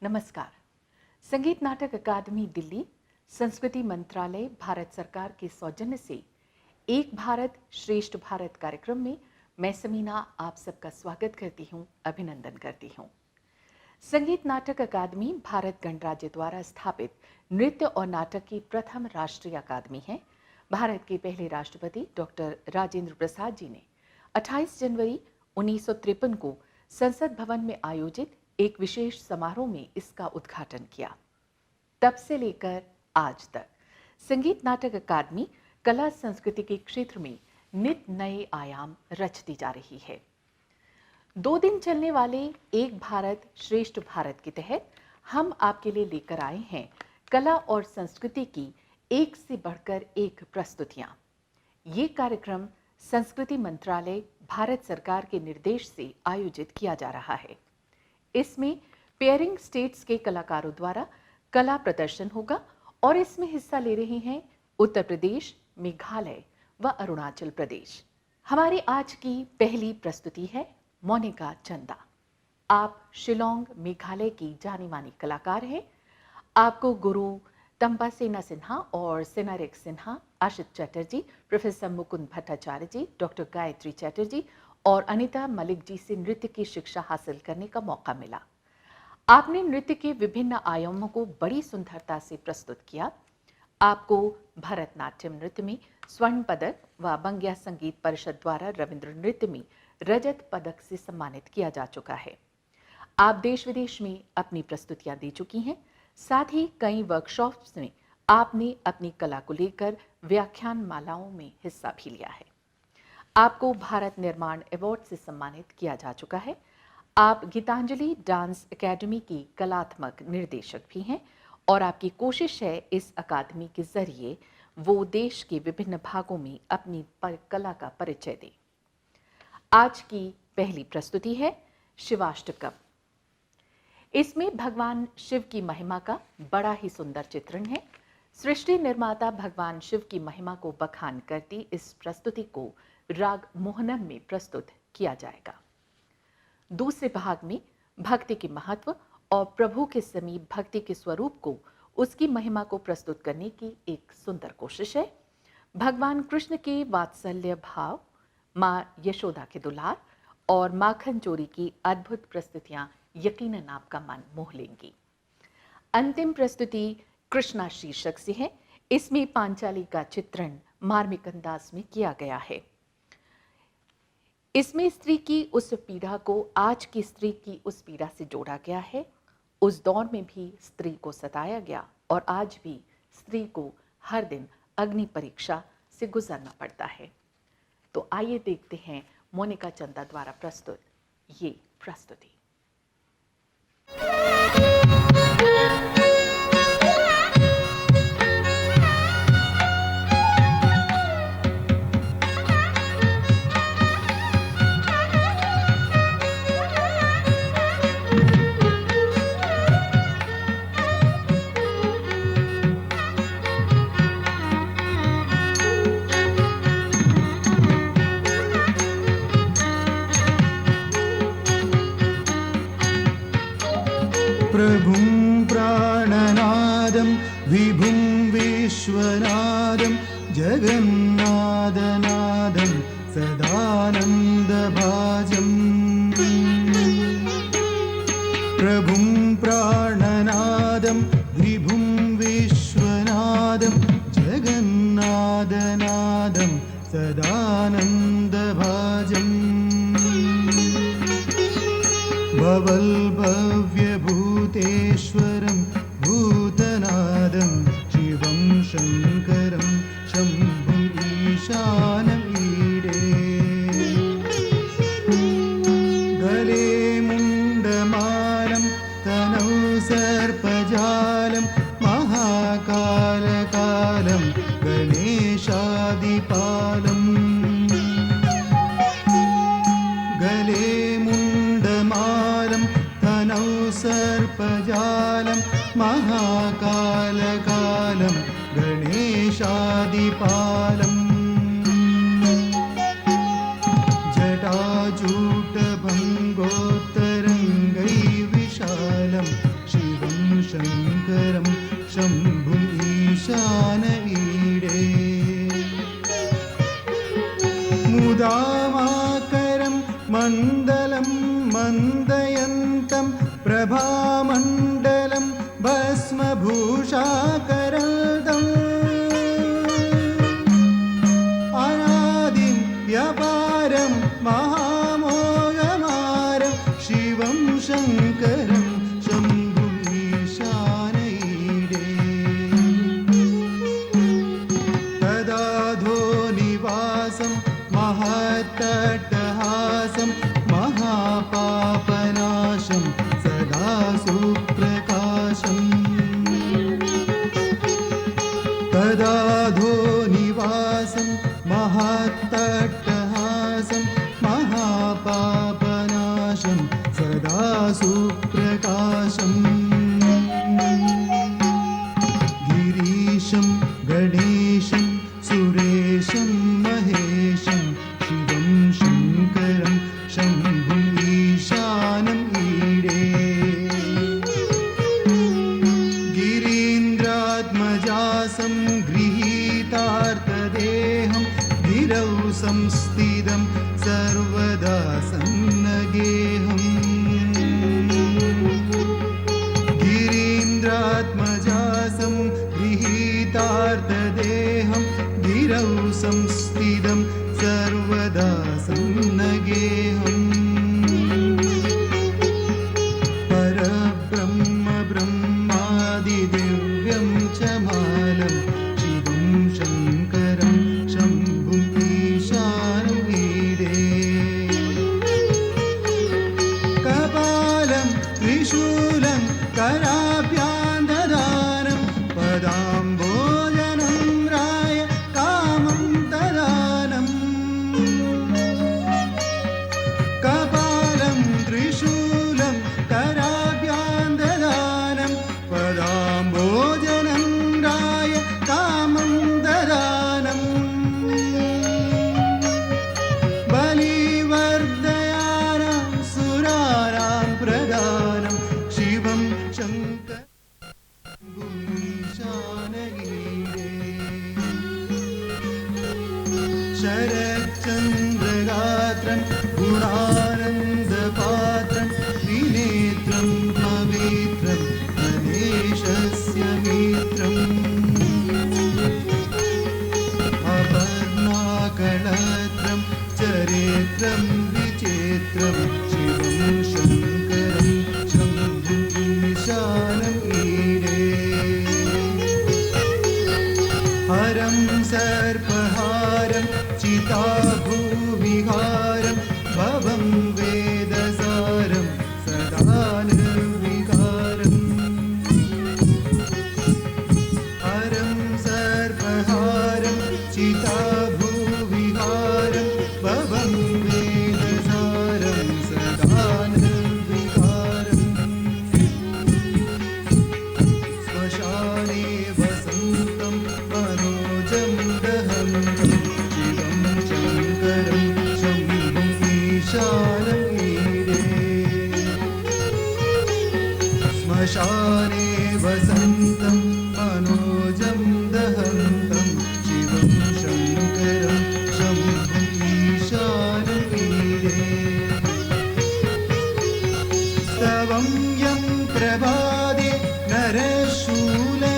नमस्कार। संगीत नाटक अकादमी दिल्ली, संस्कृति मंत्रालय, भारत सरकार के सौजन्य से एक भारत श्रेष्ठ भारत कार्यक्रम में मैं समीना आप सबका स्वागत करती हूँ, अभिनंदन करती हूँ। संगीत नाटक अकादमी भारत गणराज्य द्वारा स्थापित नृत्य और नाटक की प्रथम राष्ट्रीय अकादमी है। भारत के पहले राष्ट्रपति डॉक्टर राजेंद्र प्रसाद जी ने 28 जनवरी 1953 को संसद भवन में आयोजित एक विशेष समारोह में इसका उद्घाटन किया। तब से लेकर आज तक संगीत नाटक अकादमी कला संस्कृति के क्षेत्र में नित नए आयाम रचती जा रही है। 2 दिन चलने वाले एक भारत श्रेष्ठ भारत के तहत हम आपके लिए लेकर आए हैं कला और संस्कृति की एक से बढ़कर एक प्रस्तुतियां। ये कार्यक्रम संस्कृति मंत्रालय, भारत सरकार के निर्देश से आयोजित किया जा रहा है। इसमें पेयरिंग स्टेट्स के कलाकारों द्वारा कला प्रदर्शन होगा और इसमें हिस्सा ले रहे हैं उत्तर प्रदेश, मेघालय व अरुणाचल प्रदेश। हमारी आज की पहली प्रस्तुति है मोनिका चंदा। आप शिलोंग, मेघालय की जानी मानी कलाकार हैं। आपको गुरु तंपासेना सिन्हा और सेनारेक सिन्हा, आशित चटर्जी, प्रोफेसर मुकुंद भट्टाचार्य जी, डॉक्टर गायत्री चटर्जी और अनीता मलिक जी से नृत्य की शिक्षा हासिल करने का मौका मिला। आपने नृत्य के विभिन्न आयामों को बड़ी सुंदरता से प्रस्तुत किया। आपको भरतनाट्यम नृत्य में स्वर्ण पदक व बंगिया संगीत परिषद द्वारा रविंद्र नृत्य में रजत पदक से सम्मानित किया जा चुका है। आप देश विदेश में अपनी प्रस्तुतियां दे चुकी हैं। साथ ही कई वर्कशॉप्स में आपने अपनी कला को लेकर व्याख्यान मालाओं में हिस्सा भी लिया है। आपको भारत निर्माण अवार्ड से सम्मानित किया जा चुका है। आप गीतांजलि डांस एकेडमी की कलात्मक निर्देशक भी हैं और आपकी कोशिश है इस अकादमी के जरिए वो देश के विभिन्न भागों में अपनी कला का परिचय दें। आज की पहली प्रस्तुति है शिवाष्टकम। इसमें भगवान शिव की महिमा का बड़ा ही सुंदर चित्रण है। सृष्टि निर्माता भगवान शिव की महिमा को बखान करती इस प्रस्तुति को राग मोहनम में प्रस्तुत किया जाएगा। दूसरे भाग में भक्ति के महत्व और प्रभु के समीप भक्ति के स्वरूप को, उसकी महिमा को प्रस्तुत करने की एक सुंदर कोशिश है। भगवान कृष्ण के वात्सल्य भाव, माँ यशोदा के दुलार और माखन चोरी की अद्भुत प्रस्तुतियां यकीनन आपका मन मोह लेंगी। अंतिम प्रस्तुति कृष्णा शीर्षक से है। इसमें पांचाली का चित्रण मार्मिक अंदाज में किया गया है। इसमें स्त्री की उस पीड़ा को आज की स्त्री की उस पीड़ा से जोड़ा गया है। उस दौर में भी स्त्री को सताया गया और आज भी स्त्री को हर दिन अग्नि परीक्षा से गुजरना पड़ता है। तो आइए देखते हैं मोनिका चंदा द्वारा प्रस्तुत ये प्रस्तुति। प्रभुं प्राणनादं विभुं विश्वनादं जगन्नाथनादं सदानन्दभाजम् प्रभुं प्राणनादं विभुं विश्वनादं जगन्नाथनादं सदानन्दभाजम् भवल्भव्यभूतेश्वरं भूतनादं शिवं शङ्करं शम्भुं ईशानमीडे गले मुण्डमालं तनौ सर्पजालं महाकालकालं गणेशादिपालम् गले मुण्डमालं तनौ सर्पजालं महाकालकालं गणेशादिपालम् जटाजूटभङ्गोत्तरङ्गै विशालं शिव महामण्डलं भस्मभूषाकरदम् अनादिं व्यपारं महामोगमारं शिवं शङ्करं शम्भुमीशानईडे तदाधोनिवासं महत्तटहासं महापापनाशं सदा सुप्रकाशम् तदाधोनिवासं महत्तटहासं महापापनाशं सदा सुप्रकाशम् गिरीशं गणेशं सुरेशं महेशं शिवं शङ्करं शम्भुं ईशानम् ईडे गिरीन्द्रात्मजासं गृहीतार्थदेहं गिरौ संस्थितं सर्वदा सन्नगेहम् गिरीन्द्रात्मजासं गृहीतार्थदेहं गिरौ संस्थितं सर्वदा सन्नगेहम् परब्रह्म ब्रह्मादिदिव्यं च मालं शिवं शङ्करं शम्भुं ईशानम् ईडे कपालं त्रिशूलं कराभ्यां ददानं पदाम्बोजनं राय कामं ददानम् कपालं त्रिशूलं कराभ्यां ददानं पदाम्बोजनं राय कामं ददानम् बलिवर्धयानां सुराणां प्रदानं शिवं शङ्करभूषानगीरे शरच्चन्द्रगात्रं गुणानन्दपात्रं त्रिनेत्रं पवित्रं गणेशस्य मित्रम् अपर्णाकळत्रं चरित्रं विचित्रं शिवं शङ्करं शम्भुं ईशानम् ईडे हरं सर्पहारं चिताभूविहारं भवं वेदसारं सदा निर्विकारम् हरं सर्पहारं चिताभूविहारं भवं वेदसारं सदा निर्विकारम् श्मशाने वसन्तं मनोजं दहन्तं शिवं शङ्करं शम्भुं ईशानम् ईडे श्मशाने वसन्तं मनोजं दहन्तं शिवं शङ्करं शम्भुं ईशानम् ईडे स्तवं यं प्रभाते नरशूलपाणे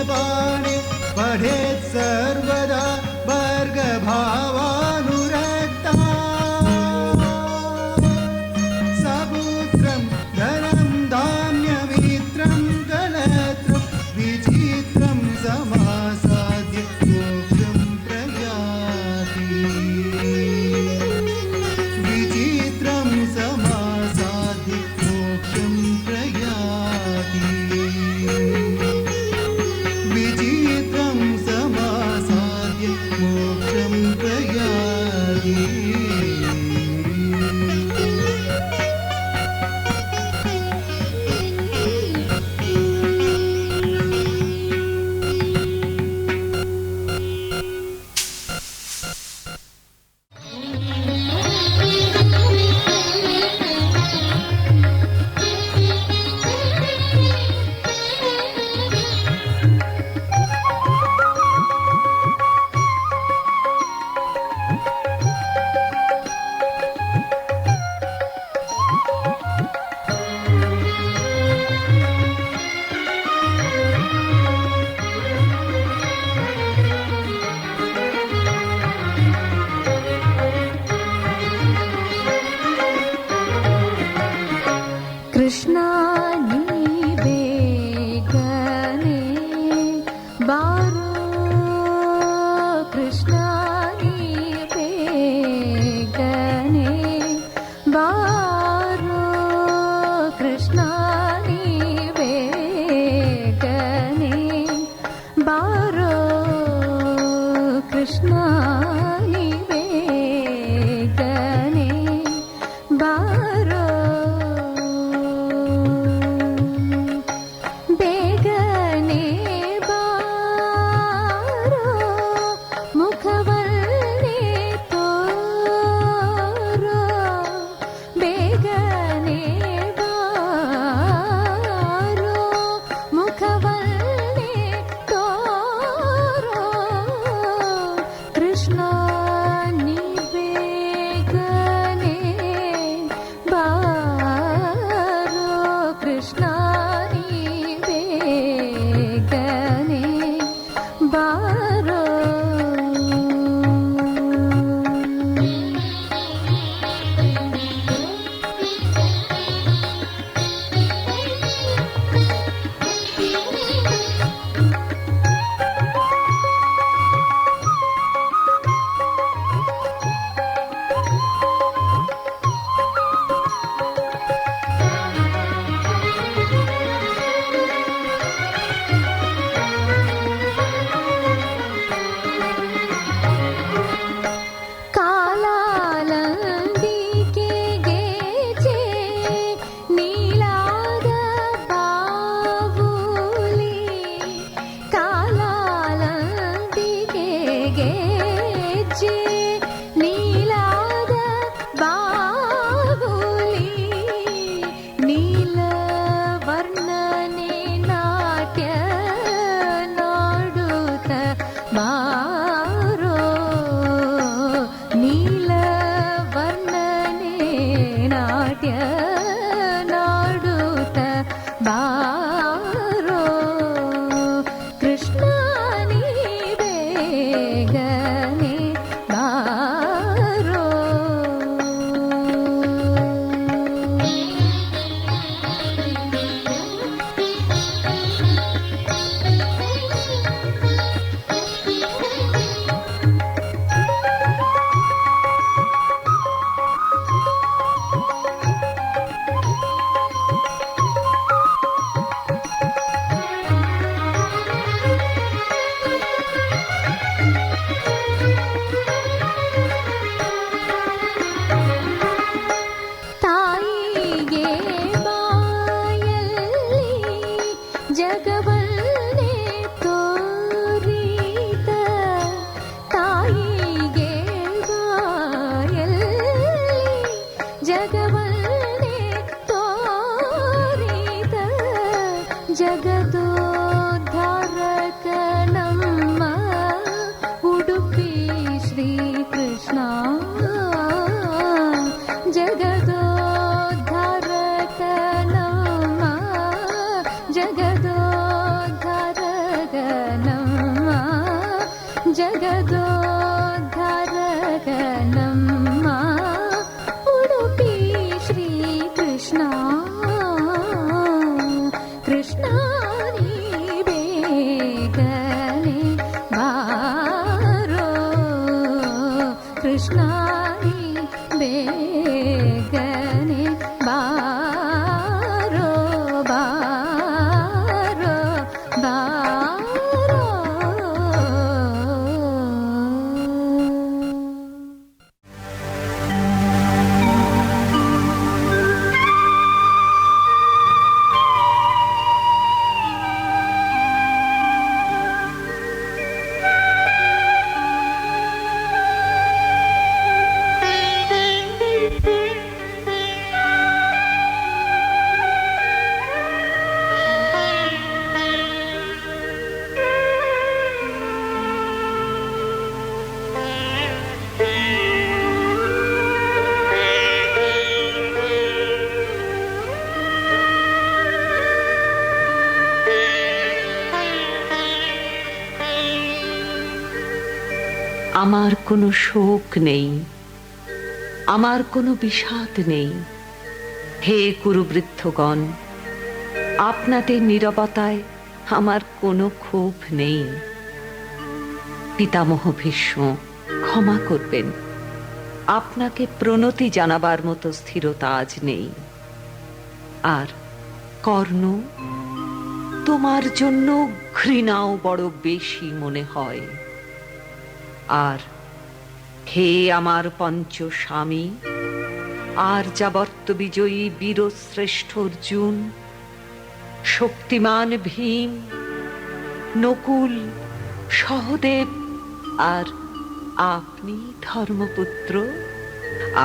पठेत् सर्वदा वर्गभावानुरक्ता सपुत्रं धनं धान्यमित्रं कलत्रं विचित्रं समासाद्य मोक्षं प्रयाति विचित्रं समासाद्य मोक्षं प्रयाति विचित्रं समासाद्य मोक्षं प्रयाति ಜಗವನ್ನೇ ತೋರಿದ ತಾಯಿಗೆ ಬಾಯಲ್ಲಿ ಜಗವನ್ನೇ ತೋರಿದ ಜಗದೋದ್ಧಾರಕ ನಮ್ಮ ಉಡುಪಿ ಶ್ರೀಕೃಷ್ಣ ಜಗದೋದ್ಧಾರಕ ನಮ್ಮ ಜಗದೋದ್ಧಾರಕ ನಮ್ಮ ಜಗದೋದ್ಧಾರಕ ನಮ್ಮ ಉಡುಪಿ ಶ್ರೀಕೃಷ್ಣ ಕೃಷ್ಣ ನೀ ಬೇಗನೆ ಬಾರೋ ಕೃಷ್ಣ ನೀ ಬೇಗನೆ ಬಾರೋ ಬಾರೋ ಬಾರೋ আমার কোনো শোক নেই, আমার কোনো বিষাদ নেই। হে কুরুবৃদ্ধগণ, আপনাদের নীরবতায় আমার কোনো ক্ষোভ নেই। পিতামহ ভীষ্ম, ক্ষমা করবেন, আপনাকে প্রণতি জানাবার মতো স্থিরতা আজ নেই। আর কর্ণ, তোমার জন্য ঘৃণাও বড় বেশি মনে হয়। আর হে আমার পঞ্চ স্বামী, আর যাবর্ত বিজয়ী বীরশ্রেষ্ঠ অর্জুন, শক্তিমান ভীম, নকুল, সহদেব, আর আপনি ধর্মপুত্র,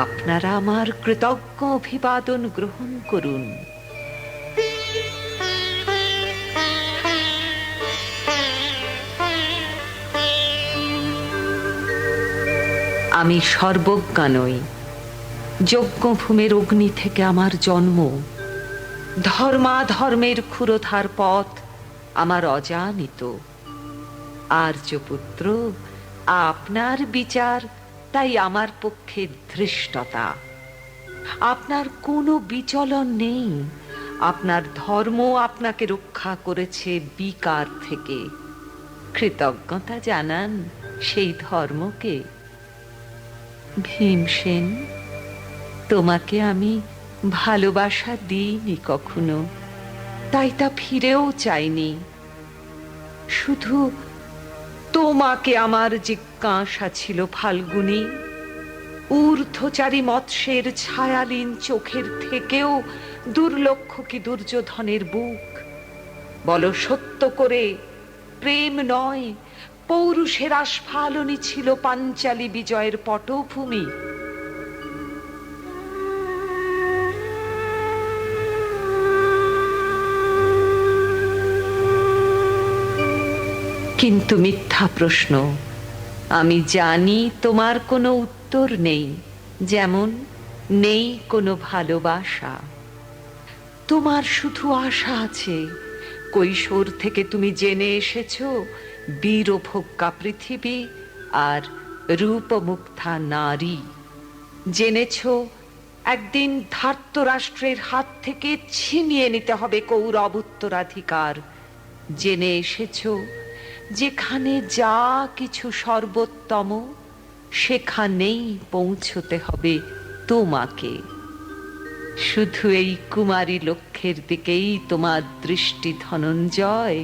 আপনারা আমার কৃতজ্ঞ অভিবাদন গ্রহণ করুন। আমি সর্বজ্ঞা নই, যজ্ঞভূমের অগ্নি থেকে আমার জন্ম, ধর্মাধর্মের ক্ষুরধার পথ আমার অজানিত। আর্যপুত্র, আপনার বিচার তাই আমার পক্ষে ধৃষ্টতা। আপনার কোনো বিচলন নেই, আপনার ধর্ম আপনাকে রক্ষা করেছে বিকার থেকে। কৃতজ্ঞতা জানান সেই ধর্মকে। ভীমসেন, তোমাকে আমি ভালোবাসা দিইনি কখনো, তাই তা ফিরেও চাইনি। শুধু তোমাকে আমার জিজ্ঞাসা ছিল ফাল্গুনী, ঊর্ধ্বচারী মৎস্যের ছায়ালীন চোখের থেকেও দুর্লক্ষ কি দুর্যোধনের বুক? বলো সত্য করে, প্রেম নয় পৌরুষের আস্ফালনই ছিল পাঞ্চালী বিজয়ের পটভূমি। কিন্তু মিথ্যা প্রশ্ন। আমি জানি তোমার কোনো উত্তর নেই, যেমন নেই কোনো ভালোবাসা। তোমার শুধু আশা আছে। কৈশোর থেকে তুমি জেনে এসেছো বীরভোগ্যা পৃথিবী আর রূপমুগ্ধা নারী। জেনেছ একদিন ধার্তরাষ্ট্রের হাত থেকে ছিনিয়ে নিতে হবে কৌরব উত্তরাধিকার। জেনে এসেছ যেখানে যা কিছু সর্বোত্তম, সেখানেই পৌঁছতে হবে তোমাকে। শুধু এই কুমারী লক্ষ্যের দিকেই তোমার দৃষ্টি ধনঞ্জয়,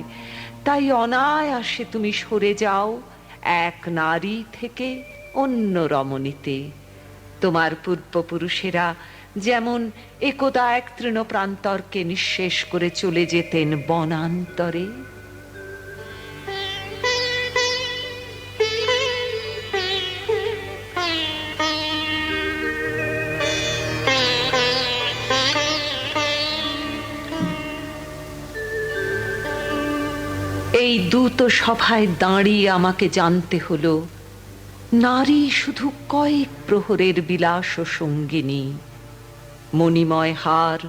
তাই অনায়াসে তুমি সরে যাও এক নারী থেকে অন্য রমণীতে। তোমার পূর্বপুরুষেরা যেমন একদা এক তৃণপ্রান্তরকে নিঃশেষ করে চলে যেতেন বনান্তরে। এই দূত সভায় দাঁড়িয়ে আমাকে জানতে হলো, নারী শুধু কয়েক প্রহরের বিলাস ও সঙ্গিনী। মণিময় হার,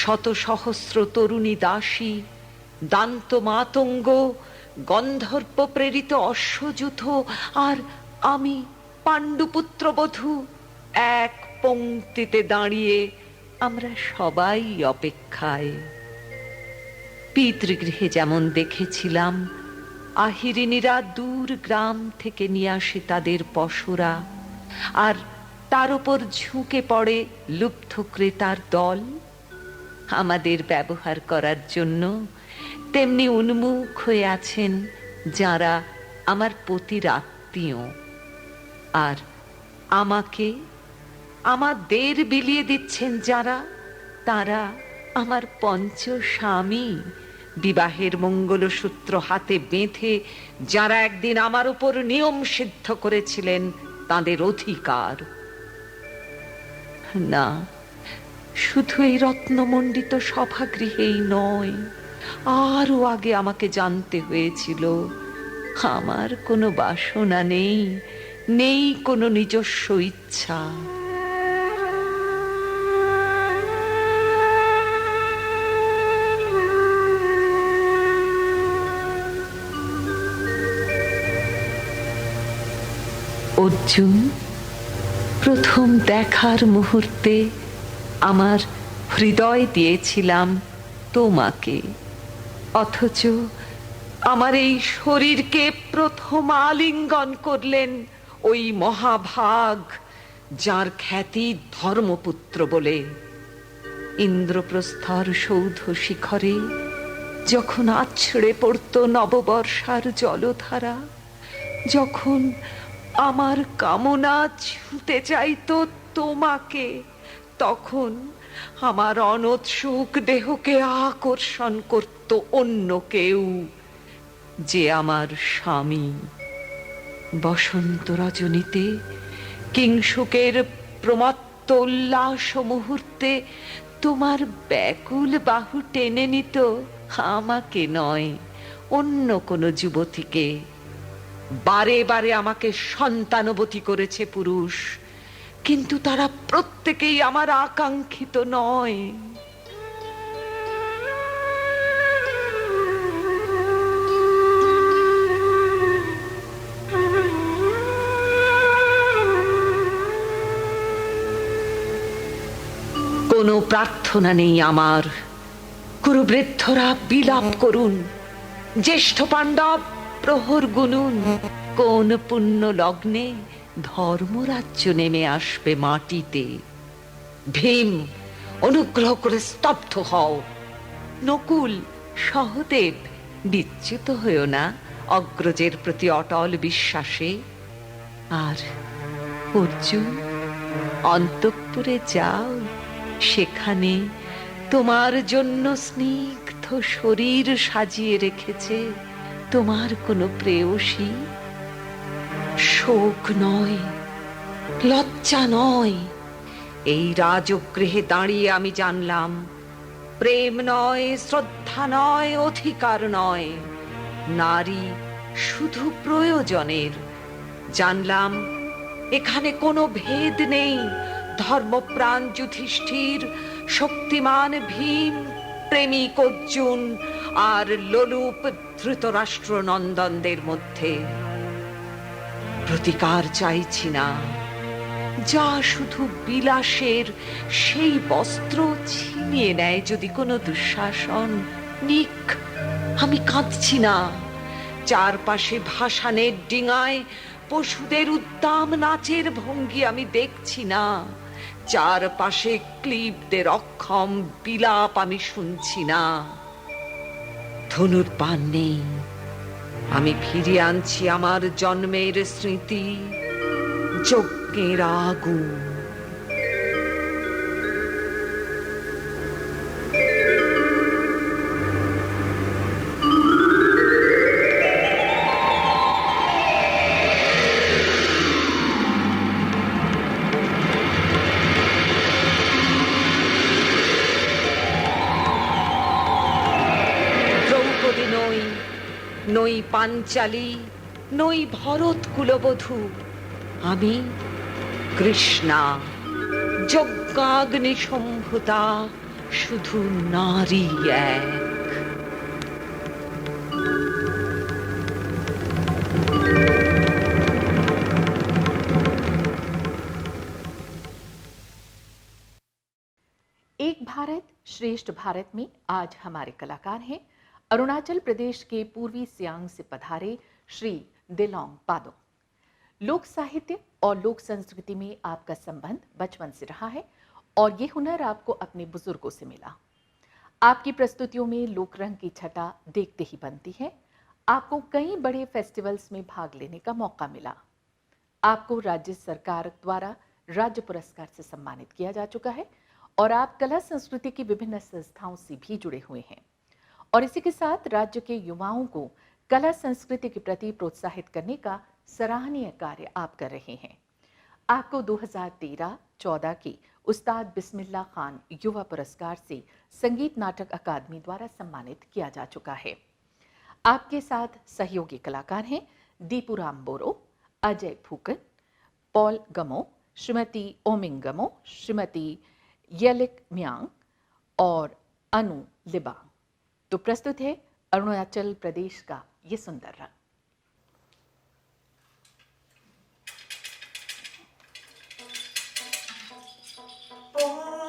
শত সহস্র তরুণী দাসী, দান্ত মাতঙ্গ, গন্ধর্ব প্রেরিত অশ্বযুথ, আর আমি পাণ্ডুপুত্রবধূ, এক পংক্তিতে দাঁড়িয়ে আমরা সবাই অপেক্ষায়। পিতৃগৃহে যেমন দেখেছিলাম আহিরিনীরা দূর গ্রাম থেকে নিয়ে আসে তাদের পশুরা, আর তার উপর ঝুঁকে পড়ে লুব্ধ ক্রেতার দল আমাদের ব্যবহার করার জন্য, তেমনি উন্মুখ হয়ে আছেন যারা আমার পতির আত্মীয়, আর আমাকে আমাদের বিলিয়ে দিচ্ছেন যারা, তারা আমার পঞ্চ স্বামী। বিবাহের মঙ্গলসূত্র হাতে বেঁধে যারা একদিন আমার উপর নিয়ম সিদ্ধ করেছিলেন তাদের অধিকার। না, শুধু এই রত্নমণ্ডিত সভাগৃহেই নয়, আরো আগে আমাকে জানতে হয়েছিল আমার কোনো বাসনা নেই, নেই কোনো নিজস্ব ইচ্ছা। অর্জুন, প্রথম দেখার মুহূর্তে আমার হৃদয় দিয়েছিলাম তোমাকে, অথচ আমার এই শরীরকে প্রথম আলিঙ্গন করলেন ওই মহাভাগ, যার খ্যাতি ধর্মপুত্র বলে। ইন্দ্রপ্রস্থর সৌধ শিখরে যখন আছড়ে পড়ত নববর্ষার জলধারা, যখন আমার কামনা ছুঁতে চাইতো তোমাকে, তখন আমার অনোৎসুক দেহকে আকর্ষণ করত অন্য কেউ, যে আমার স্বামী। বসন্ত রজনীতে কিংসুকের প্রমত্ত উল্লাস মুহূর্তে তোমার ব্যাকুল বাহু টেনে নিত আমাকে নয়, অন্য কোনো যুবতীকে। বারে বারে আমাকে সন্তানবতী করেছে পুরুষ, কিন্তু তারা প্রত্যেকেই আমার আকাঙ্ক্ষিত নয়। কোনো প্রার্থনা নেই আমার। কুরুবৃদ্ধরা বিলাপ করুন, জ্যেষ্ঠ পাণ্ডব প্রহর গুনুন, কোন পুণ্য লগ্নে ধর্মরাজ্য নেমে আসবে মাটিতে। ভীম, অনুগ্রহ করে স্তব্ধ হও। নকুল, সহদেব, বিচ্যুত হয়েও না অগ্রজের প্রতি অটল বিশ্বাসে। আর অর্জুন, অন্তঃপুরে যাও, সেখানে তোমার জন্য স্নিগ্ধ শরীর সাজিয়ে রেখেছে তোমার কোনো প্রেয়সী। শোক নয়, লজ্জা নয়, এই রাজগৃহে দাঁড়িয়ে আমি জানলাম প্রেম নয়, শ্রদ্ধা নয়, অধিকার নয়, নারী শুধু প্রয়োজনের। জানলাম এখানে কোনো ভেদ নেই ধর্মপ্রাণ যুধিষ্ঠির, শক্তিমান ভীম, প্রেমিক অর্জুন আর লোলুপ ধৃতরাষ্ট্র নন্দনদের মধ্যে। প্রতিকার চাইছি না, যা শুধু বিলাসের, সেই বস্ত্র ছিনিয়ে নেয় যদি কোনো দুঃশাসন, নিক। আমি কাঁদছি না। চারপাশে ভাসানের ডিঙায় পশুদের উদ্দাম নাচের ভঙ্গি আমি দেখছি না। চারপাশে ক্লীবদের অক্ষম বিলাপ আমি শুনছি না। ধনুর্বাণ নেই, আমি ফিরিয়ে আনছি আমার জন্মের স্মৃতি, যজ্ঞের আগুন। নই পাঞ্চালী, নই ভরত কুলবধূ, আমি কৃষ্ণা, যজ্ঞাগ্নি সম্ভূতা, শুধু নারী এক। एक भारत श्रेष्ठ भारत में आज हमारे कलाकार हैं अरुणाचल प्रदेश के पूर्वी सियांग से पधारे श्री दिलोंग पादुंग। लोक साहित्य और लोक संस्कृति में आपका संबंध बचपन से रहा है और ये हुनर आपको अपने बुजुर्गों से मिला। आपकी प्रस्तुतियों में लोक रंग की छटा देखते ही बनती है। आपको कई बड़े फेस्टिवल्स में भाग लेने का मौका मिला। आपको राज्य सरकार द्वारा राज्य पुरस्कार से सम्मानित किया जा चुका है और आप कला संस्कृति की विभिन्न संस्थाओं से भी जुड़े हुए हैं और इसी के साथ राज्य के युवाओं को कला संस्कृति के प्रति प्रोत्साहित करने का सराहनीय कार्य आप कर रहे हैं। आपको 2013-14 के उस्ताद बिस्मिल्लाह खान युवा पुरस्कार से संगीत नाटक अकादमी द्वारा सम्मानित किया जा चुका है। आपके साथ सहयोगी कलाकार हैं दीपू राम बोरो, अजय फूकन, पॉल गमो, श्रीमती ओमिंग गमो, श्रीमती येलिक म्यांग और अनु लिबांग। तो प्रस्तुत है अरुणाचल प्रदेश का ये सुंदर रंग। Oh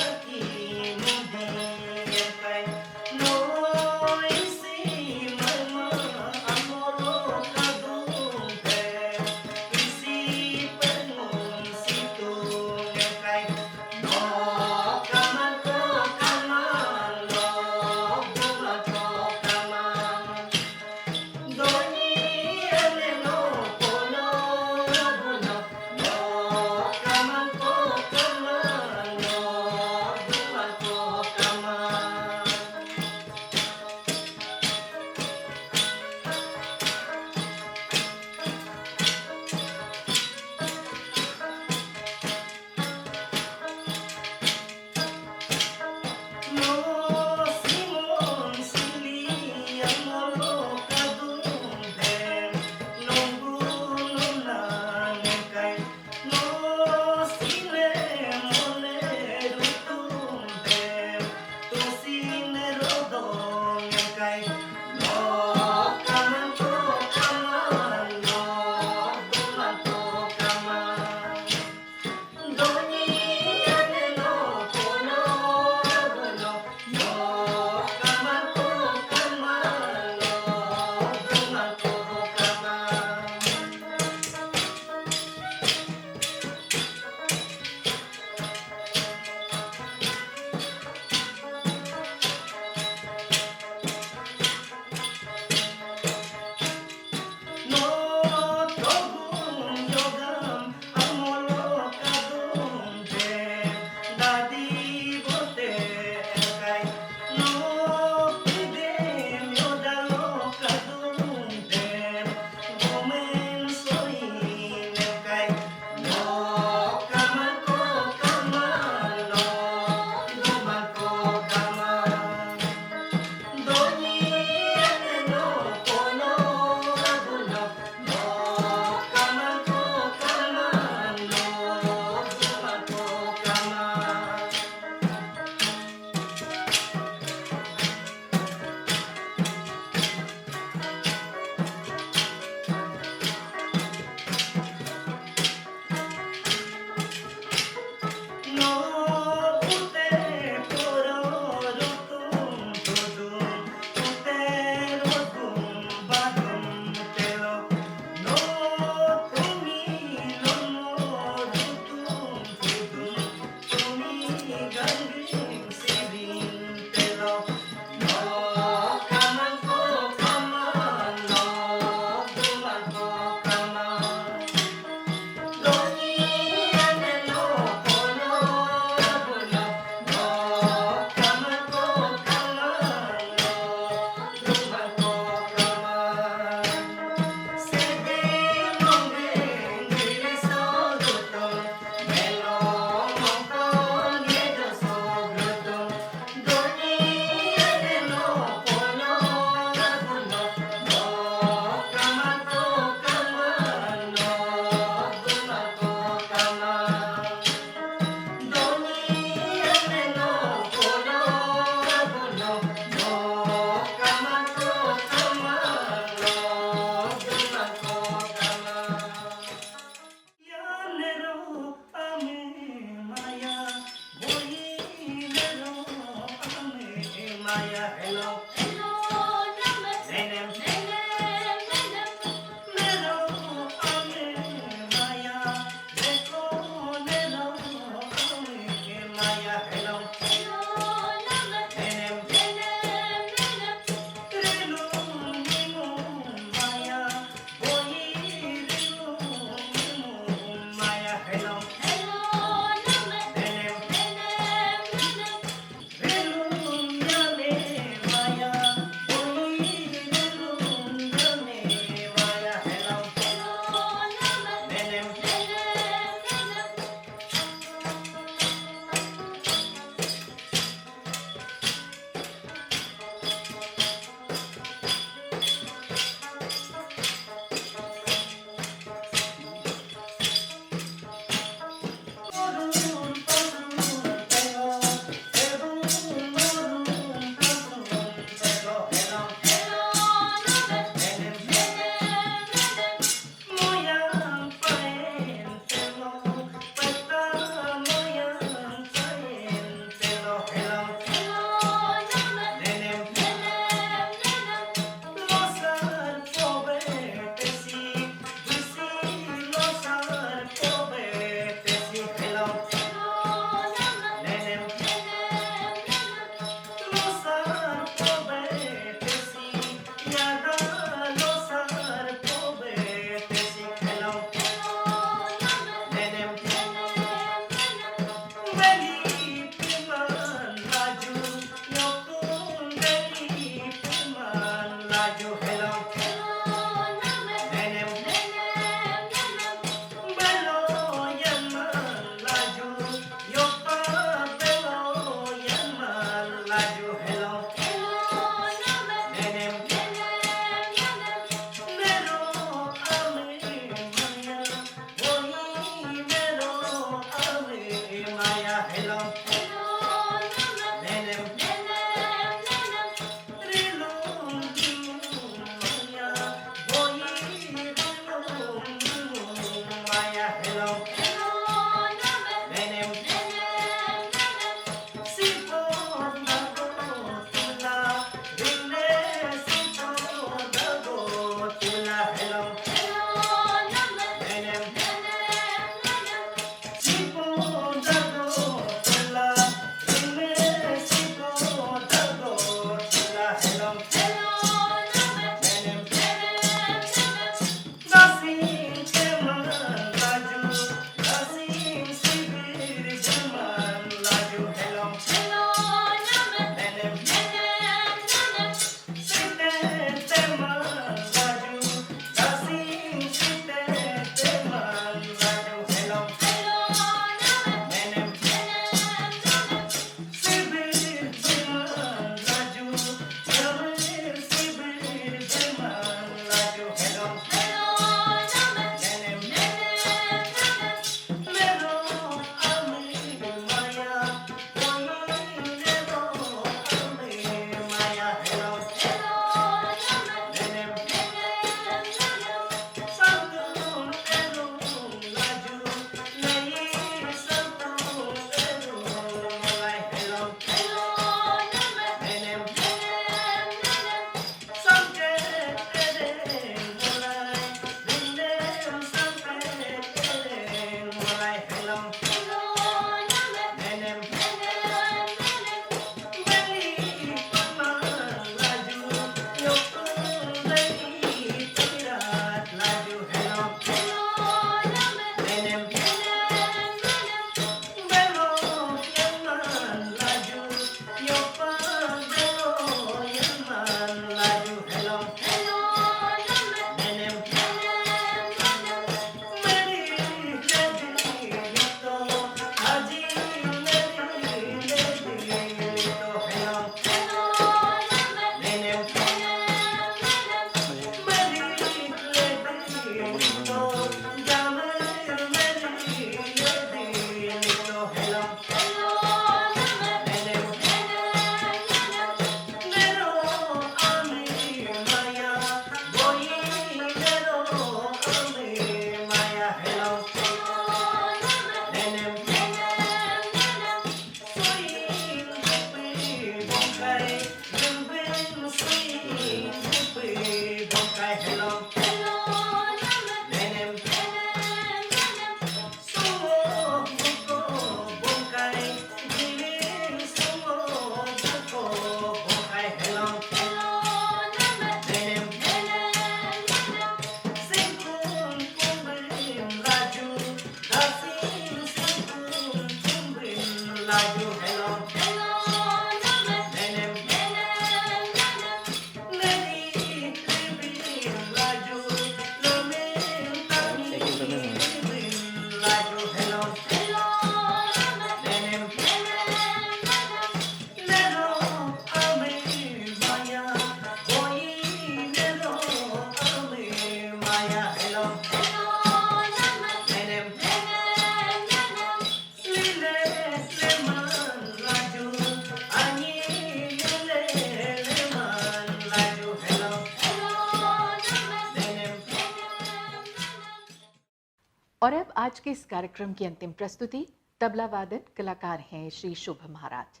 और अब आज के इस कार्यक्रम की अंतिम प्रस्तुति तबला वादन कलाकार हैं श्री शुभ महाराज।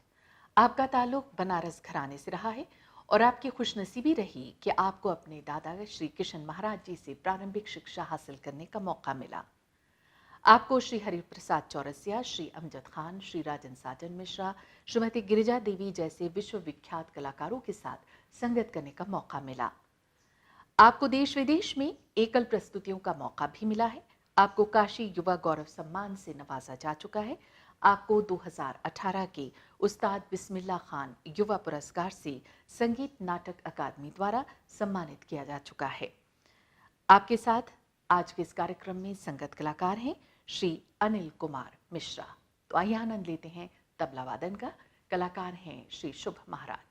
आपका ताल्लुक बनारस घराने से रहा है और आपकी खुशनसीबी रही कि आपको अपने दादा श्री किशन महाराज जी से प्रारंभिक शिक्षा हासिल करने का मौका मिला। आपको श्री हरिप्रसाद चौरसिया, श्री अमजद खान, श्री राजन साजन मिश्रा, श्रीमती गिरिजा देवी जैसे विश्वविख्यात कलाकारों के साथ संगत करने का मौका मिला। आपको देश विदेश में एकल प्रस्तुतियों का मौका भी मिला है। आपको काशी युवा गौरव सम्मान से नवाजा जा चुका है। आपको 2018 के उस्ताद बिस्मिल्लाह खान युवा पुरस्कार से संगीत नाटक अकादमी द्वारा सम्मानित किया जा चुका है। आपके साथ आज के इस कार्यक्रम में संगत कलाकार हैं श्री अनिल कुमार मिश्रा। तो आइए आनंद लेते हैं तबला वादन का। कलाकार हैं श्री शुभ महाराज।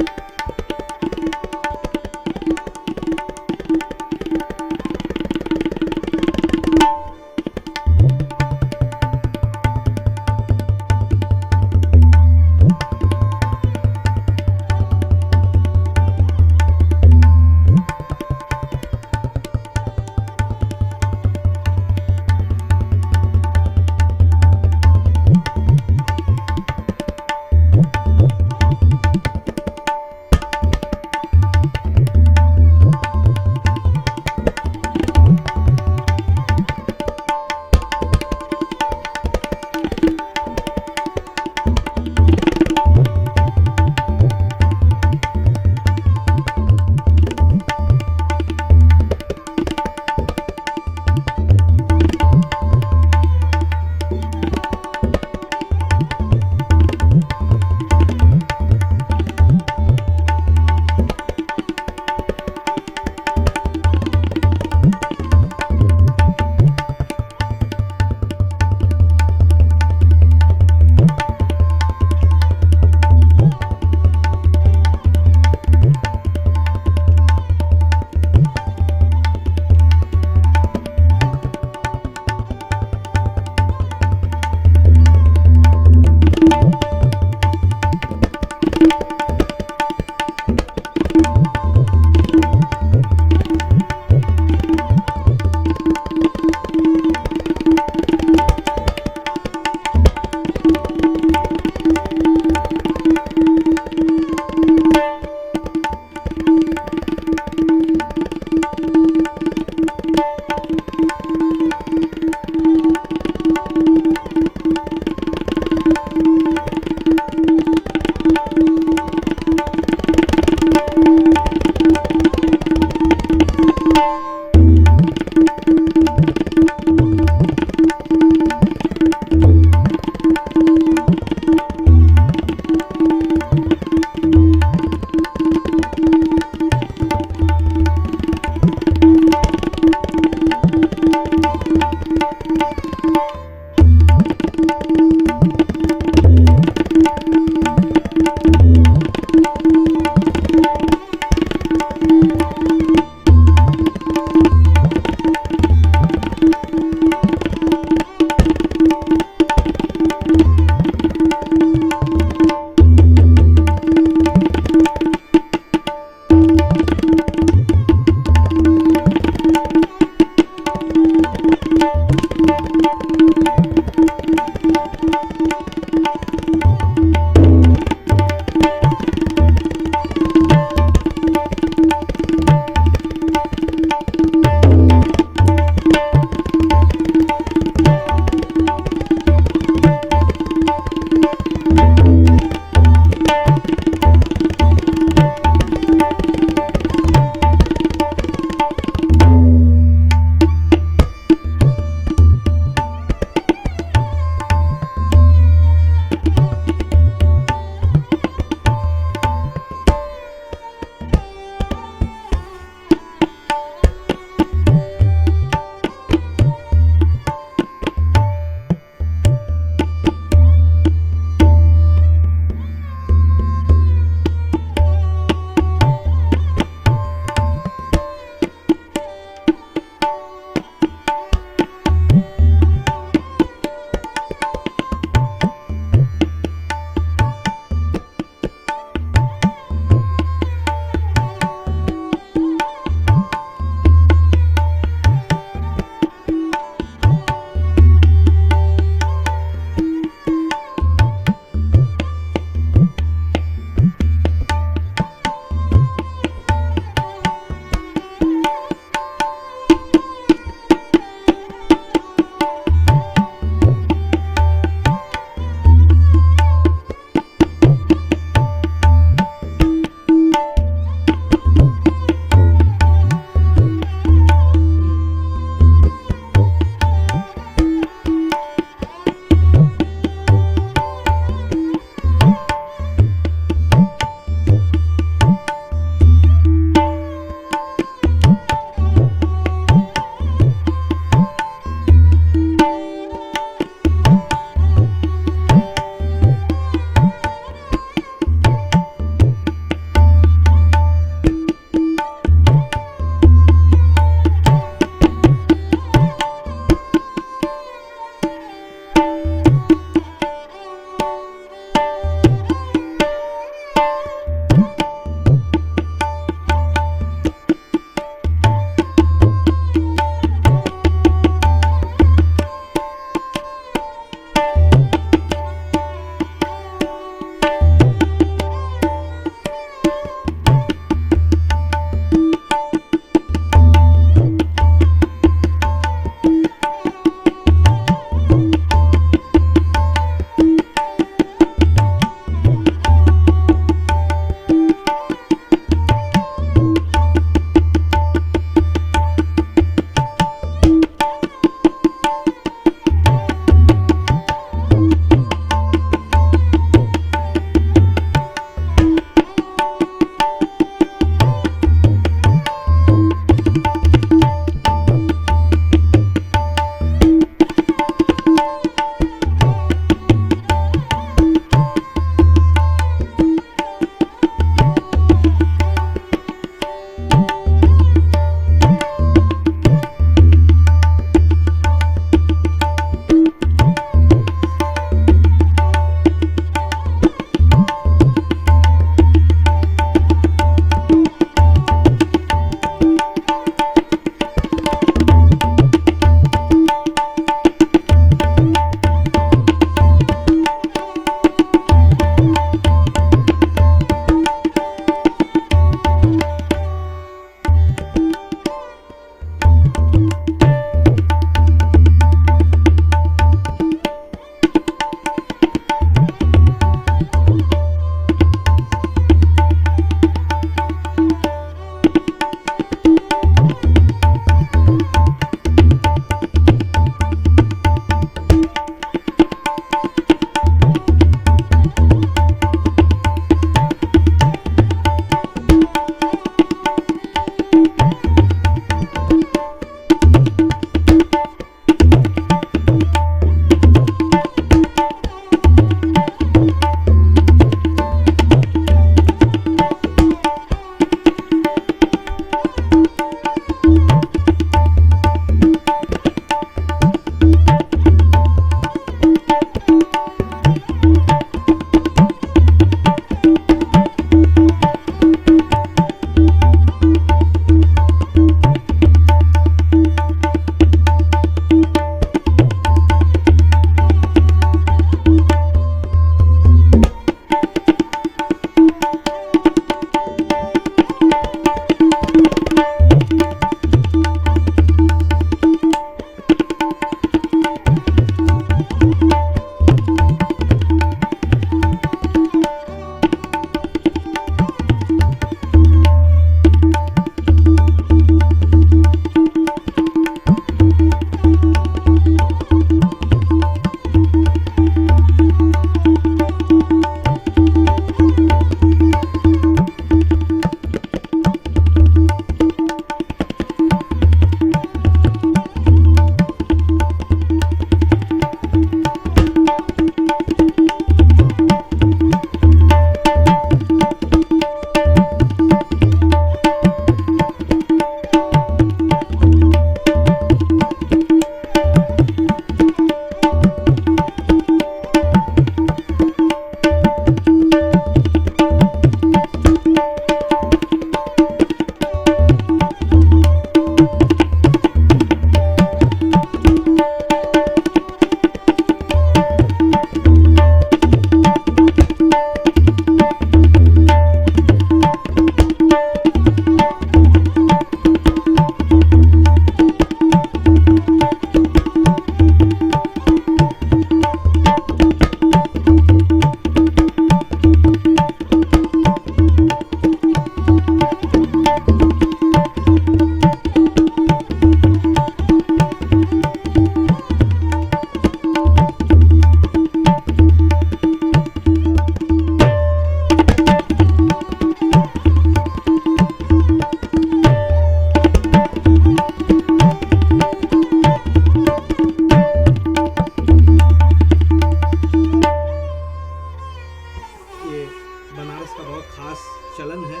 खास चलन है,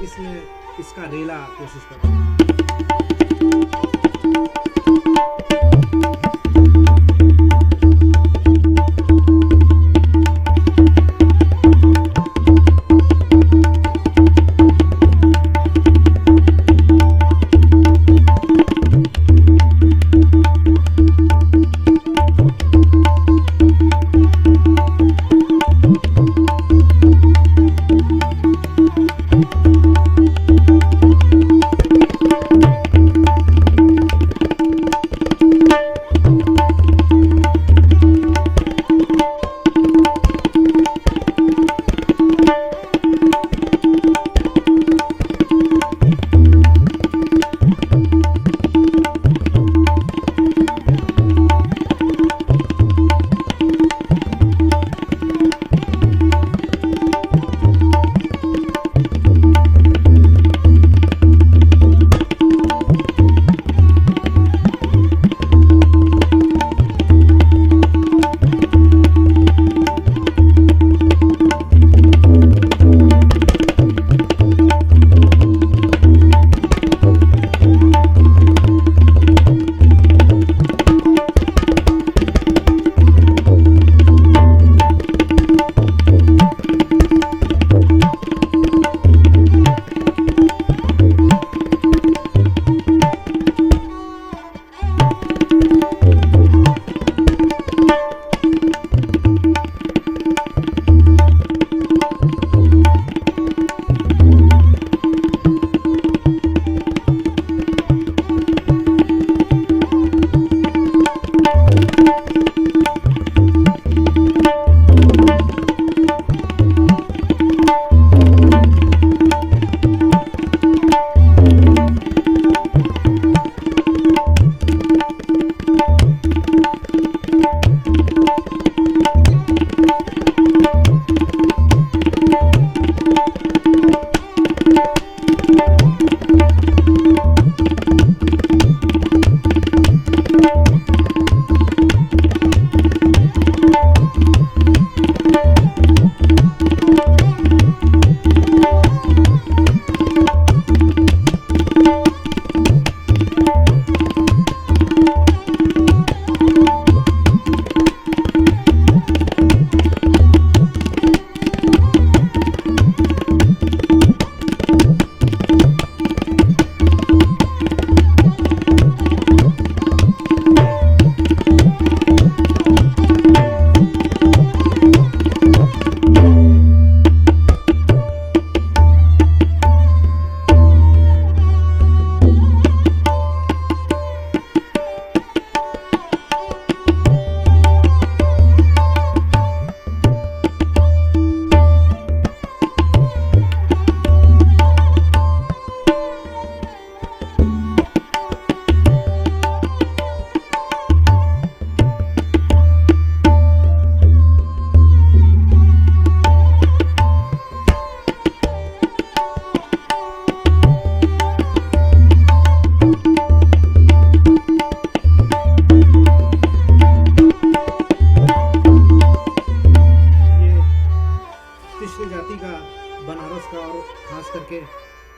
इसमें इसका रेला कोशिश करते हैं।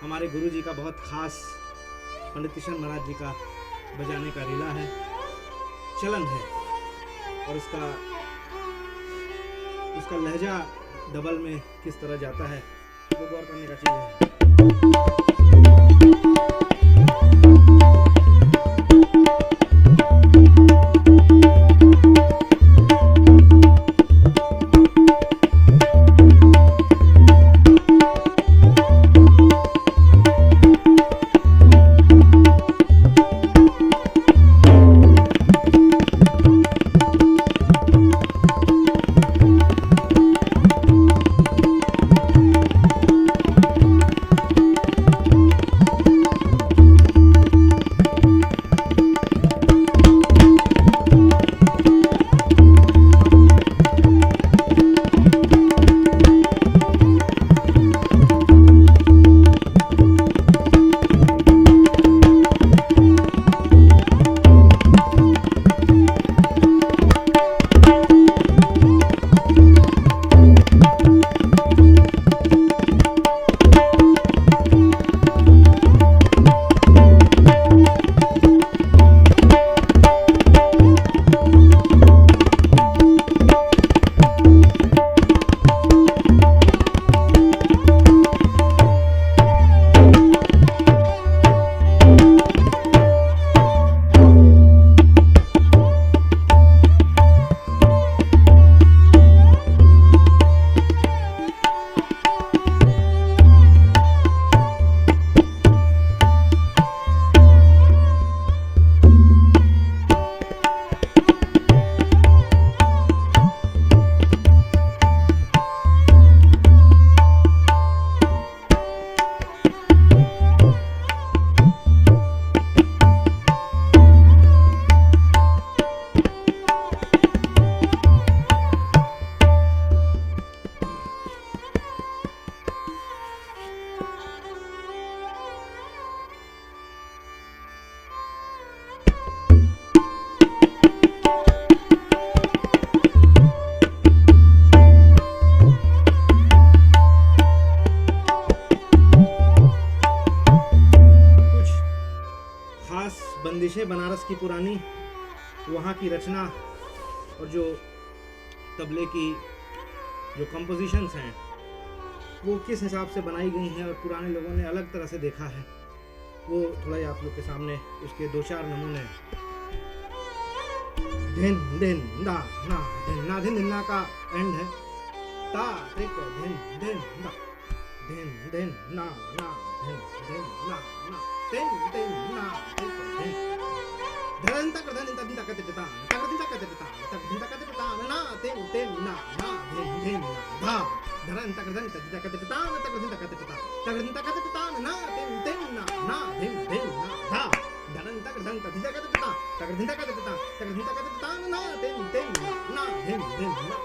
हमारे गुरु जी का बहुत खास पंडित किशन महाराज जी का बजाने का रीला है, चलन है, और उसका लहजा डबल में किस तरह जाता है वो गौर करने का चीज़ है। बंदिशें बनारस की पुरानी, वहाँ की रचना और जो तबले की जो कंपोजिशंस हैं वो किस हिसाब से बनाई गई हैं और पुराने लोगों ने अलग तरह से देखा है, वो थोड़ा ही आप लोग के सामने उसके 2-4 नमूने। धिन धिन ना ना धिन ना का एंड है, ता टिक धिन धिन ना धिन धिन ना ना धिन धिन ना ना धिन धिन ना टिक धिन धरन तक धन तक तक तक ता तक दिन तक तक ता तक दिन तक तक ता ना धिन धिन ना ना धिन धिन ना धा धरन तक धन तक तक तक ता तक दिन तक तक ता तक दिन तक तक ता ना धिन धिन ना ना धिन धिन ना धा धरन तक धन तक तक तक ता तक दिन तक तक ता तक दिन तक तक ता ना धिन धिन ना धिन धिन ना।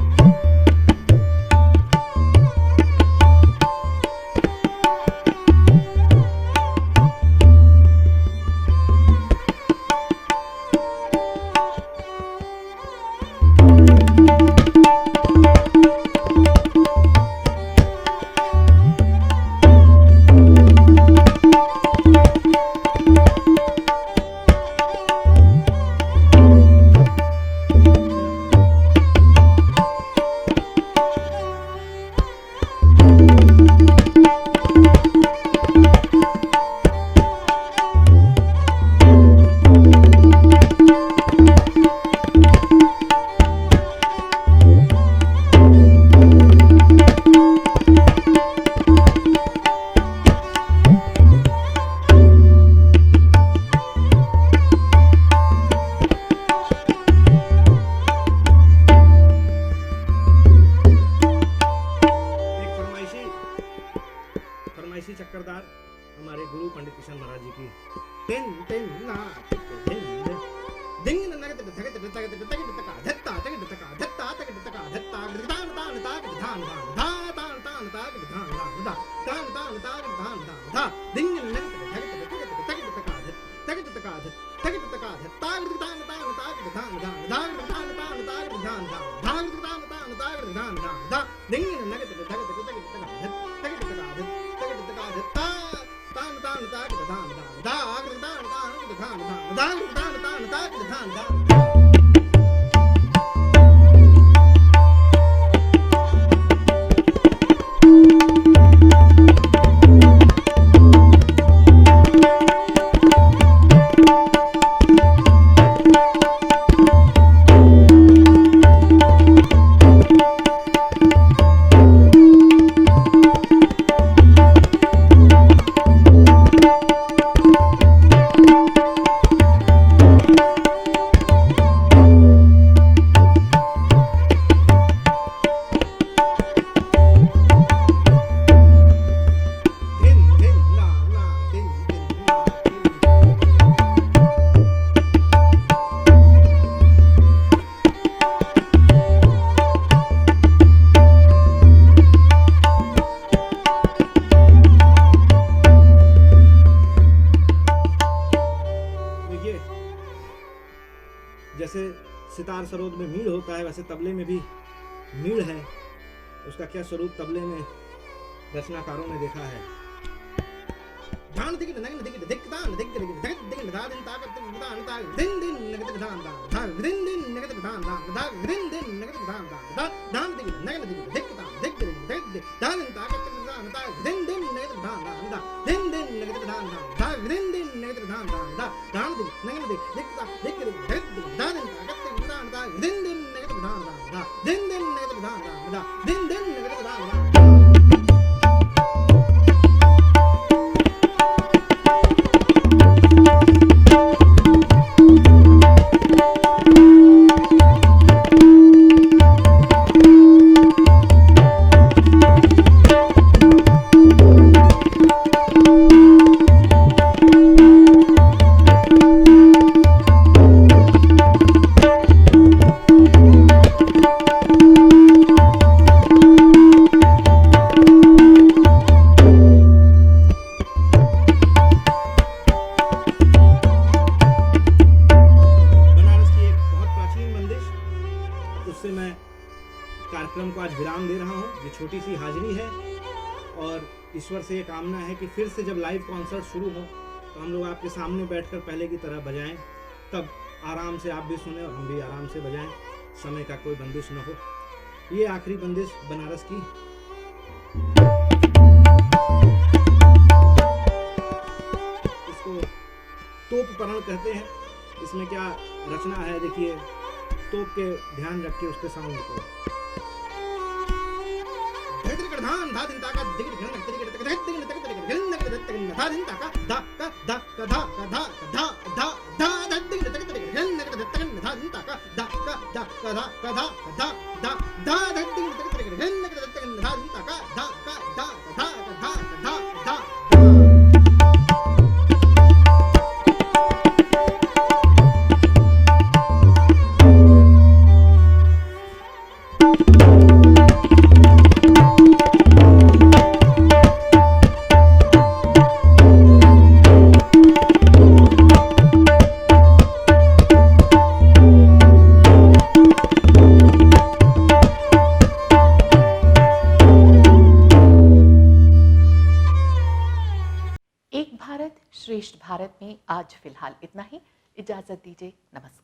चक्करदार हमारे गुरु पंडित किशन महाराज जी की टेन टेन ना टेन दिंग नगत धगत धगत धगत तका धत्ता तगत तका धत्ता तगत तका धत्ता दान दान ताक धान धान धा तान तान ताक धान धान धा तान तान ताक धान धान धा दिंग नगत धगत धगत तगत तका तगत तका तगत तका धत्ता दान तान ताक धान धान धा तान तान ताक धान धान धा तान तान ताक धान धान धा दिंग नगत धगत तगत तका तगत तका तान तान ताक धान धान धा तान तान धान धान तान तान ताक धान धान। जैसे सितार सरोद में मीड़ होता है वैसे तबले में भी मीड़ है, उसका क्या स्वरूप तबले में रचनाकारों ने देखा है। धान दिख नगन दिख दिख दान दिख दिख दिख दिख दान ताकत दान ताक दिन दिन नगत दान दान धा दिन दिन नगत दान दान धा दिन दिन नगत दान दान धा दान दिख नगन दिख दिख दान दिख दिख दिख दिख दान ताकत दान ताक दिन दिन नगत दान दान धा दिन दिन नगत दान दान धा दिन दिन नगत दान दान धा दान दिख नगन दिख दिख दान दिख दिख दिख दिख दान ताकत दान ताक दिन दिन नगत दान दान धा दिन दिन नगत दान दान धा दिन दिन नगत दान दान। कार्यक्रम को आज विराम दे रहा हूँ। ये छोटी सी हाजिरी है और ईश्वर से ये कामना है कि फिर से जब लाइव कॉन्सर्ट शुरू हो तो तो हम लोग आपके सामने बैठकर पहले की तरह बजाएं, तब आराम से आप भी सुने और हम भी आराम से बजाएं, समय का कोई बंदिश न हो। ये आखिरी बंदिश बनारस की। इसको तोप परण कहते हैं। इसमें क्या रचना है देखिए, तोप के ध्यान रखिए उसके साउंड को। धान धा दिन ताका दिग दिग नक दिग दिग दिग दिग दिग दिग दिग नक दिग दिग धा दिन ताका धा का धा का धा का धा धा धा धा धा दिग दिग दिग दिग नक दिग दिग धा दिन ताका धा का धा का धा का धा धा धा धा धा दिग दिग दिग दिग नक दिग दिग धा दिन ताका धा का धा का धा धा धा धा। एक भारत श्रेष्ठ भारत में आज फिलहाल इतना ही। इजाजत दीजिए, नमस्कार।